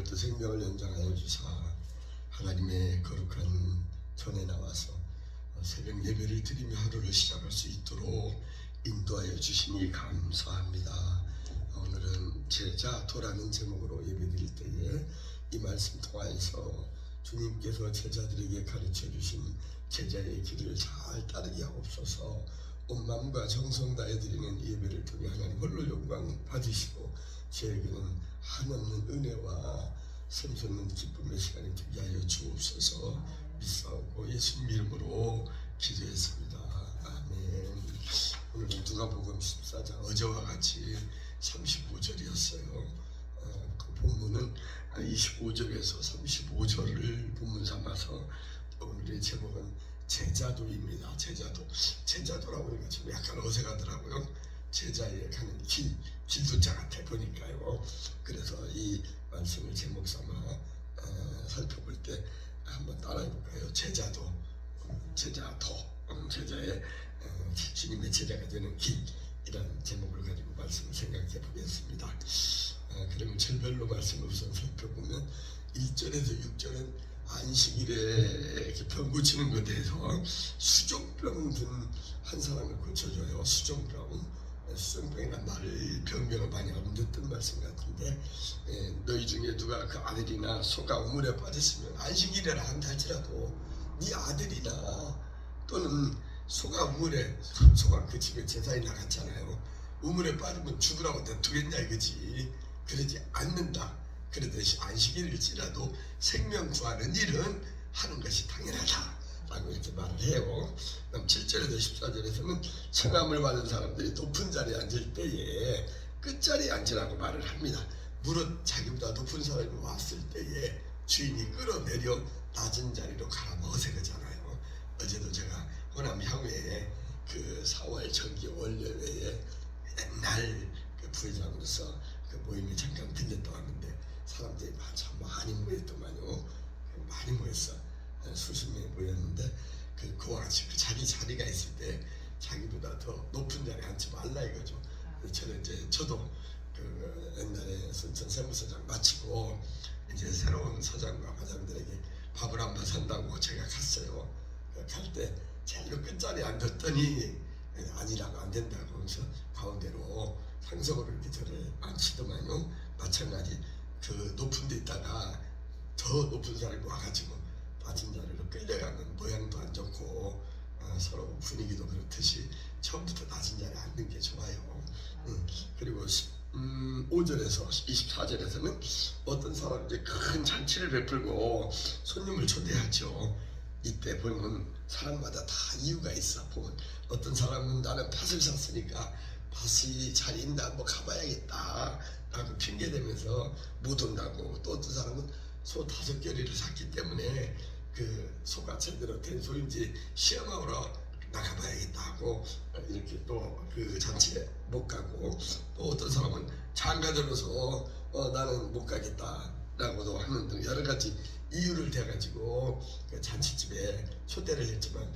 또 생명을 연장하여 주사 하나님의 거룩한 전에 나와서 새벽 예배를 드리며 하루를 시작할 수 있도록 인도하여 주시니 감사합니다. 오늘은 제자도라는 제목으로 예배 드릴 때에 이 말씀 통하여서 주님께서 제자들에게 가르쳐 주신 제자의 길을 잘 따르게 하옵소서. 온 마음과 정성 다해 드리는 예배를 통해 하나님 홀로 영광 받으시고 저에게는 한없는 은혜와 샘솟는 기쁨의 시간이 되게 하여 주옵소서. 믿사오고 예수님 이름으로 기도했습니다. 아멘. 오늘은 누가복음 14장 어제와 같이 35절이었어요. 그 본문은 25절에서 35절을 본문 삼아서 오늘의 제목은 제자도입니다. 제자도라고 하니까 좀 약간 어색하더라고요. 제자에 가는 길도자 같아 보니까요. 그래서 이 말씀을 제목 삼아 살펴볼 때 한번 따라해 볼까요? 제자도, 제자의 주님의 제자가 되는 길이라는 제목을 가지고 말씀을 생각해 보겠습니다. 그러면 절별로 말씀을 우선 살펴보면 1절에서 6절은 안식일에 이렇게 병 고치는 것에 대해서 수종병 든 한 사람을 고쳐줘요. 수종병이란 말을 병명을 많이 안 듣던 말씀 같은데, 너희 중에 누가 그 아들이나 소가 우물에 빠졌으면 안식일이라 한다 할지라도 네 아들이나 또는 소가 그 집에 제사에 나갔잖아요. 우물에 빠지면 죽으라고 냅두겠냐 이거지. 그러지 않는다. 그러듯이 안식일일지라도 생명 구하는 일은 하는 것이 당연하다 라고 이렇게 말을 해요. 그럼 7절에서 14절에서는 청함을 받은 사람들이 높은 자리에 앉을 때에 끝자리에 앉으라고 말을 합니다. 무릇 자기보다 높은 사람이 왔을 때에 주인이 끌어내려 낮은 자리로 가라면 어색하잖아요. 어제도 제가 호남 향후에 그 4월 정기 월요회에 옛날 그 부회장으로서 그 모임에 잠깐 들렸다 왔는데 사람들이 참 많이 모였더만요. 많이 모였어. 수십 명이 모였는데 그와 같이 그 자기 자리가 있을 때 자기보다 더 높은 자리에 앉지 말라 이거죠. 저도 그 옛날에 순천 세무서장 마치고 이제 새로운 서장과 과장들에게 밥을 한번 산다고 제가 갔어요. 갈 때 제일 끝자리에 앉았더니 아니라고 안 된다고 해서 가운데로 상석으로 이렇게 저를 앉히더만요. 마찬가지 그 높은 데 있다가 더 높은 사람이 와가지고 낮은 자리로 끌려가는 모양도 안 좋고 서로 분위기도 그렇듯이 처음부터 낮은 자리에 앉는 게 좋아요. 그리고 5절에서 24절에서는 어떤 사람이 이제 큰 잔치를 베풀고 손님을 초대하죠. 이때 보면 사람마다 다 이유가 있어. 보면 어떤 사람은 나는 팥을 샀으니까 팥이 잘 있나 뭐 가봐야겠다 라고 핑계대면서 못 온다고, 또 어떤 사람은 소 5결이를 샀기 때문에 그 소가 제대로 된 소인지 시험하러 나가봐야겠다 하고 이렇게 또 그 잔치에 못 가고, 또 어떤 사람은 장가들어서 나는 못 가겠다 라고도 하는 등 여러 가지 이유를 대가지고 그 잔치집에 초대를 했지만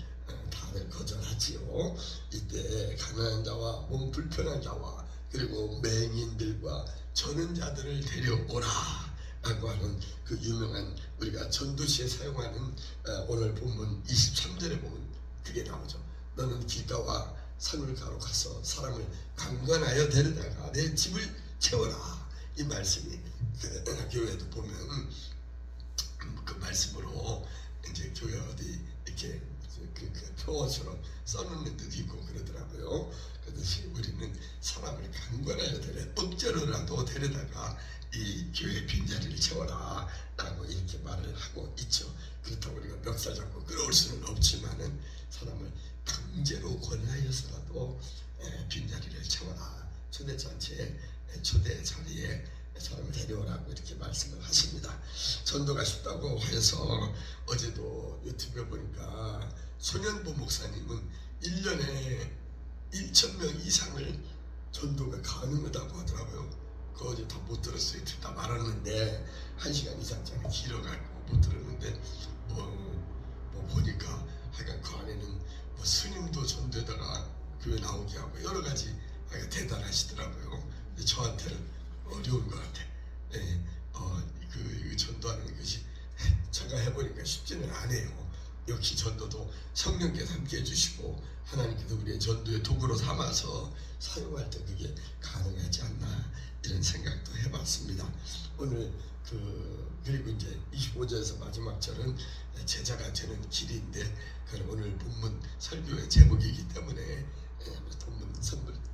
다들 거절하지요. 이때 가난한 자와 몸 불편한 자와 그리고 맹인들과 저는 자들을 데려오라 라고 하는 그 유명한 우리가 전도시에 사용하는 오늘 본문 23절에 보면 그게 나오죠. 너는 길가와 산울가로 가서 사람을 강간하여 데려다가 내 집을 채워라. 이 말씀이 그 교회도 보면 그 말씀으로 이제 교회 어디 이렇게 그 표어처럼 써놓는 데도 있고 그러더라고요. 그렇듯이 우리는 사람을 강간하여 억지로라도 데려다가 이 교회 빈자리를 채워라 라고 이렇게 말을 하고 있죠. 그렇다고 우리가 멱살 잡고 끌어올 수는 없지만은 사람을 강제로 권하여서라도 빈자리를 채워라. 초대잔치에 초대 자리에 사람을 데려오라고 이렇게 말씀을 하십니다. 전도가 쉽다고 해서 어제도 유튜브에 보니까 손현보 목사님은 1년에 1,000명 이상을 전도가 가능하다고 하더라고요. 그거 어제 다 못 들었어요. 듣다 말았는데 1시간 이상짜리 길어가지고 못 들었는데 뭐 보니까 하여간 그 안에는 뭐 스님도 전도에다가 교회 나오게 하고 여러 가지 대단하시더라고요. 근데 저한테는 어려운 것 같아. 그 제가 해보니까 쉽지는 않아요. 역시 전도도 성령께서 함께 해주시고 하나님께서 우리의 전도의 도구로 삼아서 사용할 때 그게 가능하지 않나 이런 생각도 해봤습니다. 오늘 그리고 이제 25절에서 마지막 절은 제자가 되는 길인데 그건 오늘 본문 설교의 제목이기 때문에 본문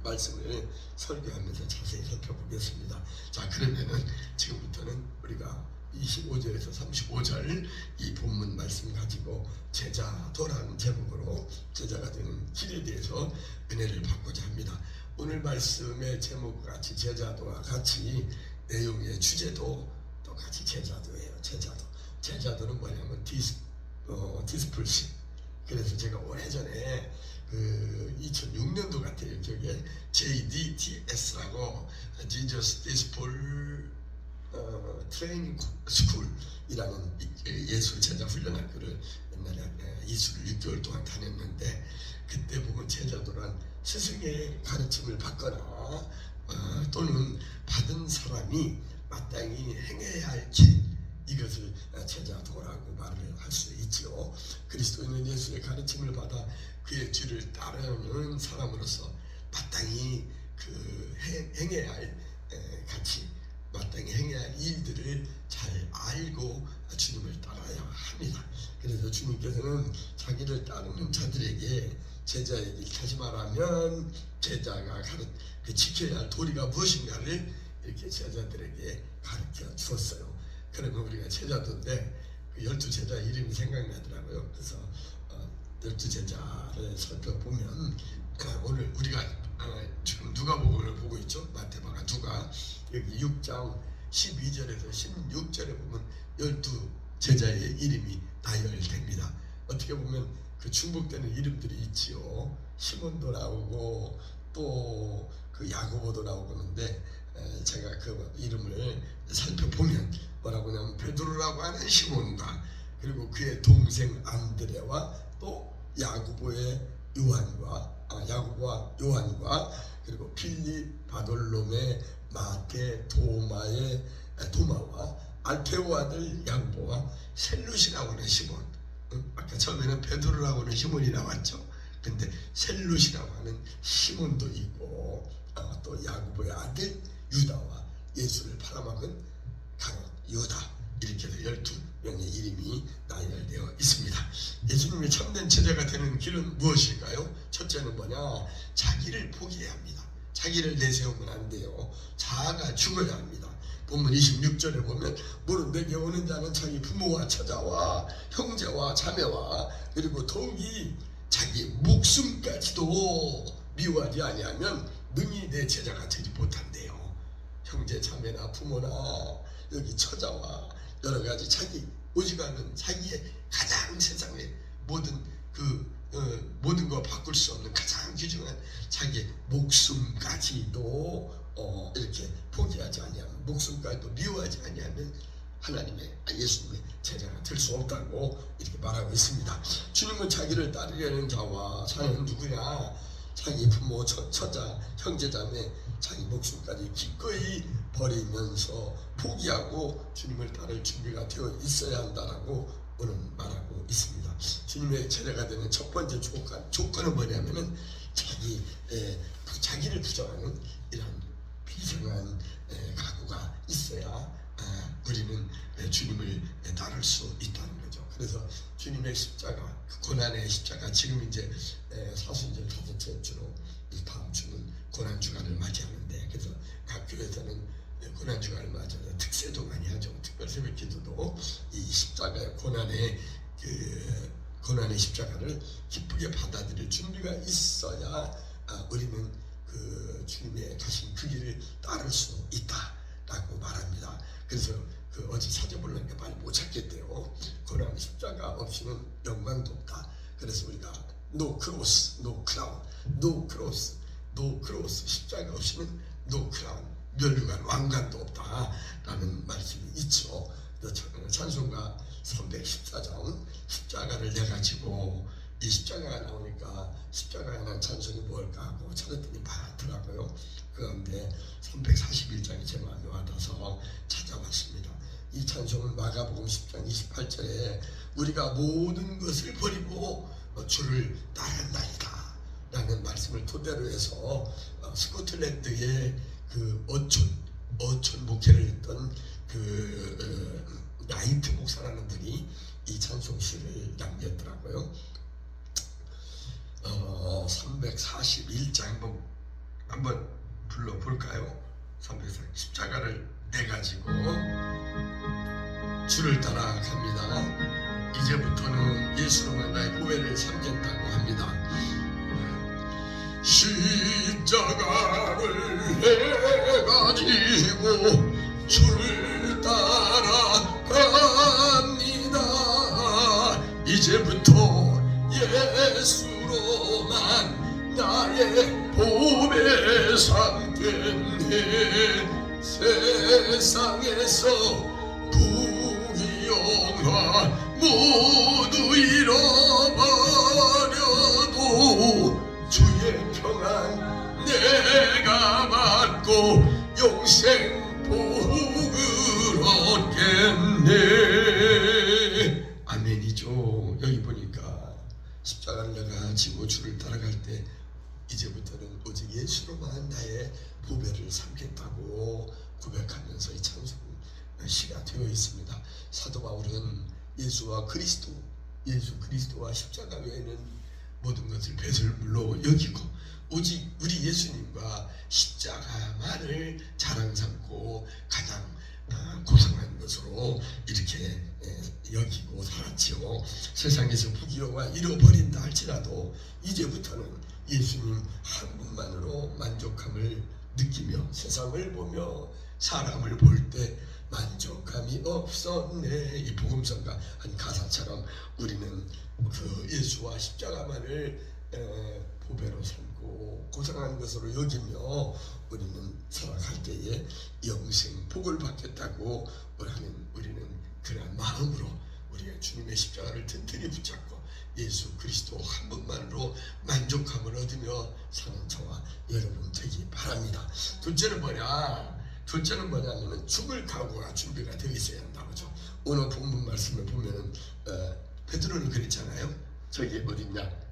말씀을 설교하면서 자세히 살펴보겠습니다. 자, 그러면은 지금부터는 우리가 25절에서 35절 이 본문 말씀 가지고 제자도라는 제목으로 제자가 되는 길에 대해서 은혜를 받고자 합니다. 오늘 말씀의 제목과 같이 제자도와 같이 내용의 주제도 똑같이 제자도예요. 제자도는 뭐냐면 디스플십. 그래서 제가 오래전에 2006년도 같아요. 저게 JDTS라고 Jesus Disciple 트레이닝 스쿨이라는 예수 제자 훈련학교를 옛날에 2수를 6개월 동안 다녔는데, 그때 보면 제자도란 스승의 가르침을 받거나 또는 받은 사람이 마땅히 행해야 할 길, 이것을 제자도라고 말을 할 수 있죠. 그리스도인은 예수의 가르침을 받아 그의 뒤를 따르는 사람으로서 마땅히 행해야 할 같이 마땅히 행해야 할 일들을 잘 알고 주님을 따라야 합니다. 그래서 주님께서는 자기를 따르는 자들에게 제자의 길, 다시 말하면 제자가 지켜야 할 도리가 무엇인가를 이렇게 제자들에게 가르쳐 주었어요. 그러면 우리가 제자도인데 그 12제자 이름이 생각나더라고요. 그래서 12제자를 살펴보면 오늘 우리가 지금 누가복음을 보고 있죠. 마태복음, 누가 여기 6장 12절에서 16절에 보면 12제자의 이름이 나열됩니다. 어떻게 보면 그 중복되는 이름들이 있지요. 시몬도 나오고 또 그 야고보도 나오고 하는데 제가 그 이름을 살펴보면 뭐라고 하냐면 베드로라고 하는 시몬과 그리고 그의 동생 안드레와 또 야고보의 야고보와 요한과 그리고 필립, 바돌롬의, 마태, 도마와 알페오 아들 야고보와 셀룻이라고 하는 시몬. 아까 처음에는 베드로라고 하는 시몬이 나왔죠. 근데 셀룻이라고 하는 시몬도 있고 또 야고보의 아들 유다와 예수를 팔아먹은 가룟 유다, 이렇게 해서 12명의 이름이 나열되어 있습니다. 예수님의 참된 제자가 되는 길은 무엇일까요? 첫째는 뭐냐? 자기를 포기해야 합니다. 자기를 내세우면 안 돼요. 자아가 죽어야 합니다. 본문 26절에 보면 무릇 내게 오는 자는 자기 부모와 처자와 형제와 자매와 그리고 더욱이 자기 목숨까지도 미워하지 아니하면 능히 내 제자가 되지 못한대요. 형제 자매나 부모나 여기 처자와 여러 가지 자기 오직하는 자기의 가장 세상의 모든 모든 거 바꿀 수 없는 가장 귀중한 자기의 목숨까지도 이렇게 포기하지 아니하면, 목숨까지도 미워하지 아니하면 하나님의 예수님의 제자가 될 수 없다고 이렇게 말하고 있습니다. 주님은 자기를 따르려는 자와 자는 누구냐? 자기 부모, 처자, 형제자매, 자기 목숨까지 기꺼이 버리면서 포기하고 주님을 따를 준비가 되어 있어야 한다라고 오늘 말하고 있습니다. 주님의 제자가 되는 첫 번째 조건은 뭐냐면은 자기를 부정하는 이런 비상한 각오가 있어야 우리는 주님을 따를 수 있다는 거죠. 그래서 주님의 십자가, 고난의 십자가, 지금 이제 사순절 5째 주로 이 다음 주는 고난주간을 맞이하는데, 그래서 각 교회에서는 고난주간을 맞아서 특세도 많이 하죠. 특별 새벽 기도도 이 십자가의 고난의 십자가를 기쁘게 받아들일 준비가 있어야 우리는 그 주님의 가신 그 길을 따를 수 있다라고 말합니다. 그래서 어제 찾아보려니까 많이 못 찾겠대요. 고난 십자가 없이는 영광도 없다. 그래서 우리가 no cross, no crown, no cross, no cross, 십자가 없이는 no crown, 멸류관, 왕관도 없다라는 말씀이 있죠. 찬송가 314장 십자가를 내가지고, 이 십자가가 나오니까 십자가에 대한 찬송이 뭘까 하고 찾았더니 많더라고요. 그런데 341장이 제 마음에 와닿아서 찾아봤습니다. 이 찬송은 마가복음 10장 28절에 우리가 모든 것을 버리고 주를 따랐나이다 라는 말씀을 토대로 해서 스코틀랜드의 그 어촌 목회를 했던 그 나이트 목사라는 분이 이 찬송시를 남겼더라고요. 341장 한번 불러볼까요? 340 십자가를 내가지고 주를 따라갑니다. 이제부터는 예수로만 나의 보배를 삼겠다고 합니다. 십자가를 내가지고 주를 따라갑니다. 이제부터 예수로만 나의 보배 삼겠네. 세상에서 부귀영화 모두 잃어버려도 주의 평안 내가 받고 영생 복을 얻겠네. 아멘이죠. 여기 보니까 십자가를 내가 지고 주를 따라갈 때 이제부터는 오직 예수로만 나의 보배를 삼겠다고 고백하면서 이 찬송시가 되어 있습니다. 사도 바울은 예수 그리스도와 십자가 외에는 모든 것을 배설물로 여기고 오직 우리 예수님과 십자가만을 자랑 삼고 가장 고상한 것으로 이렇게 여기고 살았지요. 세상에서 부귀영화 잃어버린다 할지라도 이제부터는 예수님 한 분만으로 만족함을 느끼며 세상을 보며 사람을 볼 때 만족함이 없었네. 이 복음성가 한 가사처럼 우리는 그 예수와 십자가만을 보배로 삼고 고상한 것으로 여기며 우리는 살아갈 때에 영생 복을 받겠다고 하는 우리는 그런 마음으로 우리가 주님의 십자가를 튼튼히 붙잡고 예수 그리스도 한 분만으로 만족함을 얻으며 사는 저와 여러분 되기 바랍니다. 둘째는 뭐냐면은 죽을 각오가 준비가 되어 있어야 한다 그죠. 오늘 본문 말씀을 보면은 베드로는 그랬잖아요. 저기 어딨냐?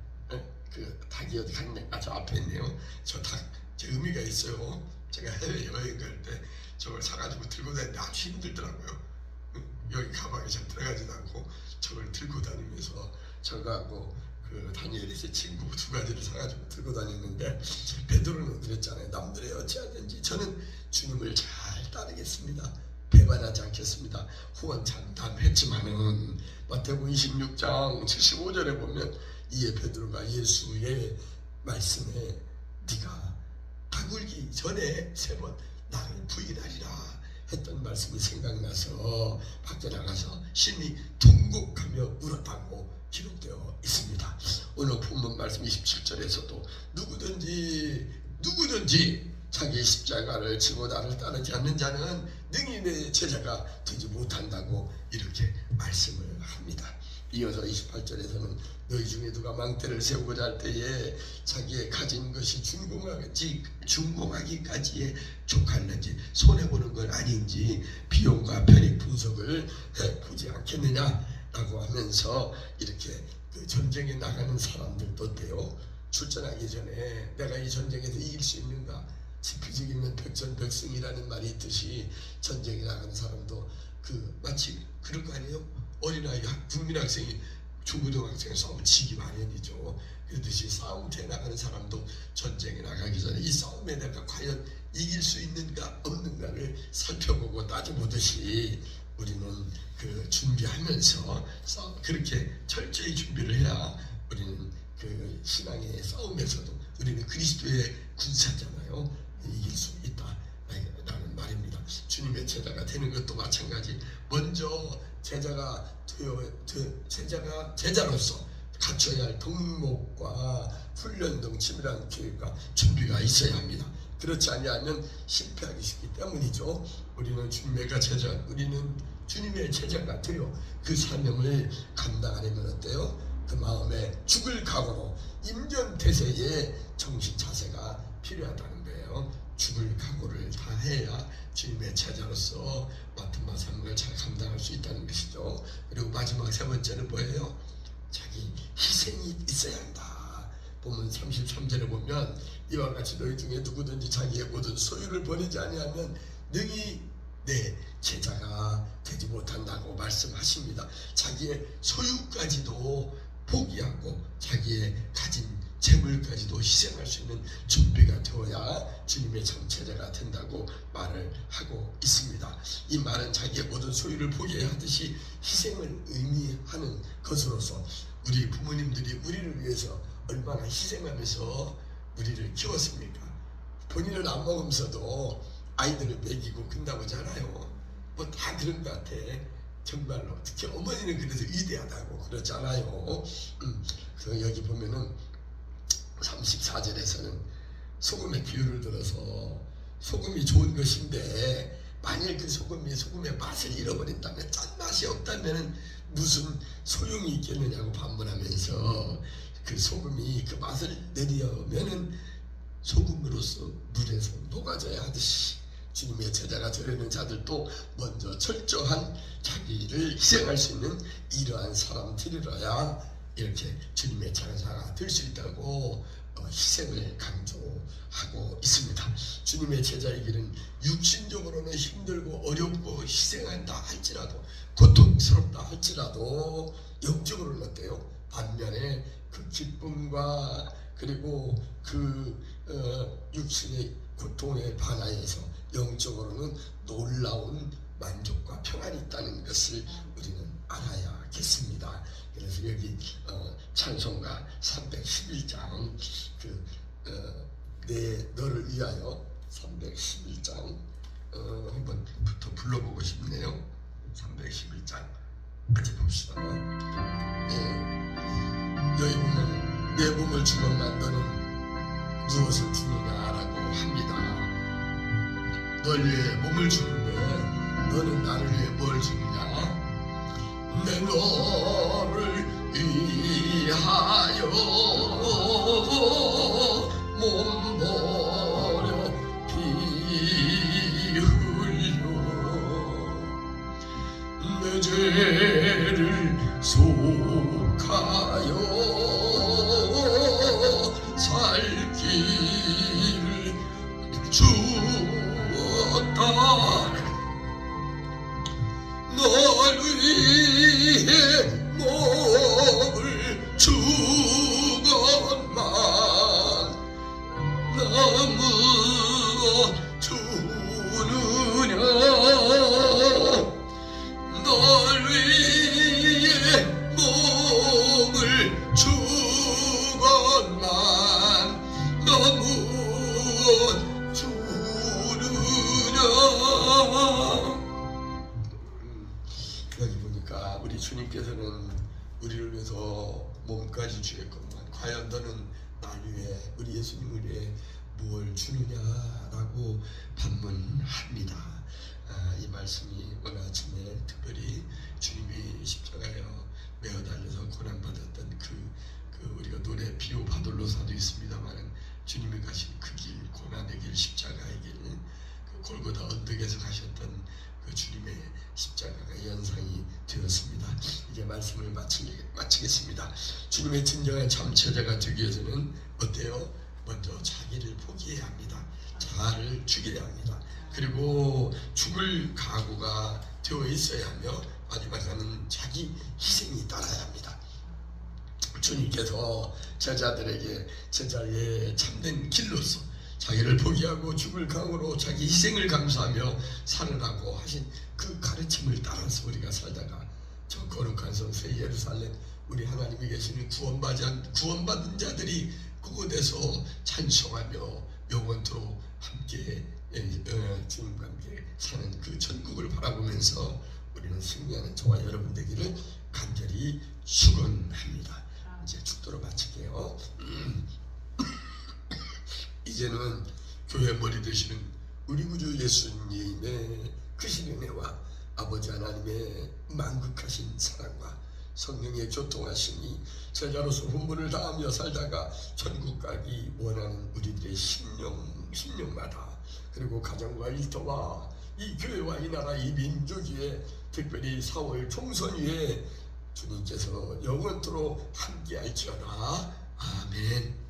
그 닭이 어디 갔네? 저 앞에 있네요. 저 닭, 제 의미가 있어요. 제가 해외 여행 갈 때 저걸 사가지고 들고 다니는데 아주 힘들더라고요. 여기 가방에 잘 들어가지도 않고 저걸 들고 다니면서 저거하고 그 다니엘이 제 친구 두 가지를 사가지고 들고 다녔는데 베드로는 그랬잖아요. 남들이 어찌하든지 저는 주님을 잘 따르겠습니다. 배반하지 않겠습니다. 후원 장담했지만은 마태복음 26장 75절에 보면 이에 베드로가 예수의 말씀에 네가 다굴기 전에 3번 나를 부인하리라 했던 말씀이 생각나서 밖에 나가서 심히 통곡하며 울었다고 기록되어 있습니다. 오늘 본문 말씀 27절에서도 누구든지 자기 십자가를 지고 나를 따르지 않는 자는 능히 내 제자가 되지 못한다고 이렇게 말씀을 합니다. 이어서 28절에서는 너희 중에 누가 망대를 세우고자 할 때에 자기의 가진 것이 준공하기까지에 족할는지 손해보는 건 아닌지 비용과 편익 분석을 해보지 않겠느냐라고 하면서 이렇게 그 전쟁에 나가는 사람들도 어때요? 출전하기 전에 내가 이 전쟁에서 이길 수 있는가? 지피지기면 백전백승이라는 말이 있듯이 전쟁에 나가는 사람도 그 마치 그런 거 아니에요? 어린아이 국민학생이 중고등학생이 싸우면 지기 마련이죠. 그렇듯이 싸움터에 나가는 사람도 전쟁에 나가기 전에 이 싸움에 내가 과연 이길 수 있는가 없는가를 살펴보고 따져보듯이 우리는 그 준비하면서 그렇게 철저히 준비를 해야 우리는 그 신앙의 싸움에서도 우리는 그리스도의 군사잖아요. 이길 수 있다라는 말입니다. 주님의 제자가 되는 것도 마찬가지. 먼저 제자로서 갖춰야 할 덕목과 훈련 등 치밀한 계획과 준비가 있어야 합니다. 그렇지 아니하면 실패하기 쉽기 때문이죠. 우리는 주님의 제자가 되어 그 사명을 감당하려면 어때요? 그 마음에 죽을 각오로 임전태세에 정신 자세가 필요하다는 거예요. 죽을 각오를 다 해야 주님의 제자로서 맡은 바 삶을 잘 감당할 수 있다는 것이죠. 그리고 마지막 세 번째는 뭐예요? 자기 희생이 있어야 한다. 보면 33절에 보면 이와 같이 너희 중에 누구든지 자기의 모든 소유를 버리지 아니하면 능히 내 제자가 되지 못한다고 말씀하십니다. 자기의 소유까지도 포기하고 자기의 가진 재물까지도 희생할 수 있는 준비가 되어야 주님의 참 제자가 된다고 말을 하고 있습니다. 이 말은 자기의 모든 소유를 포기해야 하듯이 희생을 의미하는 것으로서 우리 부모님들이 우리를 위해서 얼마나 희생하면서 우리를 키웠습니까? 본인은 안 먹으면서도 아이들을 먹이고 끝나보잖아요. 뭐 다 그런 것 같아. 정말로. 특히 어머니는 그래서 위대하다고 그러잖아요. 그래서 여기 보면은 34절에서는 소금의 비유를 들어서 소금이 좋은 것인데 만일 그 소금의 맛을 잃어버린다면, 짠맛이 없다면 무슨 소용이 있겠느냐고 반문하면서 그 소금이 그 맛을 내려면은 소금으로서 물에서 녹아져야 하듯이 주님의 제자가 되려는 자들도 먼저 철저한 자기를 희생할 수 있는 이러한 사람들이라야 이렇게 주님의 제자가 될 수 있다고 희생을 강조하고 있습니다. 주님의 제자의 길은 육신적으로는 힘들고 어렵고 희생한다 할지라도, 고통스럽다 할지라도 영적으로는 어때요? 반면에 그 기쁨과 그리고 그 육신의 고통에 반하여서 영적으로는 놀라운 만족과 평안이 있다는 것을 우리는 알아야겠습니다. 그래서 여기 찬송가 311장 내 너를 위하여 311장 한번 부터 불러보고 싶네요. 311장 같이 봅시다. 여기 보면 내 몸을 주건만 너는 무엇을 주느냐라고 합니다. 널 위해 몸을 주는데 너는 나를 위해 뭘 주느냐? 내 너를 위하여 몸 버려 피 흘려 내 죄를 속하여 살 길을 주었다. 널 위해 몸을 주건만 나 무엇 주느냐? 널 위해 몸을 주건만 나 무엇 주느냐? 여기 보니까 우리 주님께서는 우리를 위해서 몸까지 주겠건만 과연 너는 날 위해, 우리 예수님을 위해 무엇을 주느냐라고 반문합니다. 이 말씀이 오늘 아침에 특별히 주님이 십자가에 매어 달려서 고난받았던 그 우리가 노래 비오 바돌로사도 있습니다만 주님이 가신 그 길, 고난의 길, 십자가의 길, 그 골고다 언덕에서 가셨던 그 주님의 십자가가 연상이 되었습니다. 이제 말씀을 마치겠습니다. 주님의 진정한 참 제자가 되기 위해서는 어때요? 먼저 자기를 포기해야 합니다. 자아를 죽여야 합니다. 그리고 죽을 각오가 되어 있어야 하며 마지막에는 자기 희생이 따라야 합니다. 주님께서 제자들에게 제자의 참된 길로서 자기를 포기하고 죽을 각오로 자기 희생을 감수하며 살으라고 하신 그 가르침을 따라서 우리가 살다가 저 거룩한 성세 예루살렘 우리 하나님이 계시는 구원받은 자들이 그곳에서 찬송하며 영원토록 함께 주님과 함께 사는 그 천국을 바라보면서 우리는 승리하는 저와 여러분 되기를 간절히 축원합니다. 이제 축도로 마칠게요. 이제는 교회 머리 되시는 우리 구주 예수님의 크신 은혜와 아버지 하나님의 만극하신 사랑과 성령의 교통하심이 제자로서 훈분을 다하며 살다가 천국 가기 원하는 우리들의 심령마다, 그리고 가정과 일터와 이 교회와 이 나라 이 민족 위에, 특별히 4월 총선 위에 주님께서 영원토록 함께할지어다. 아멘.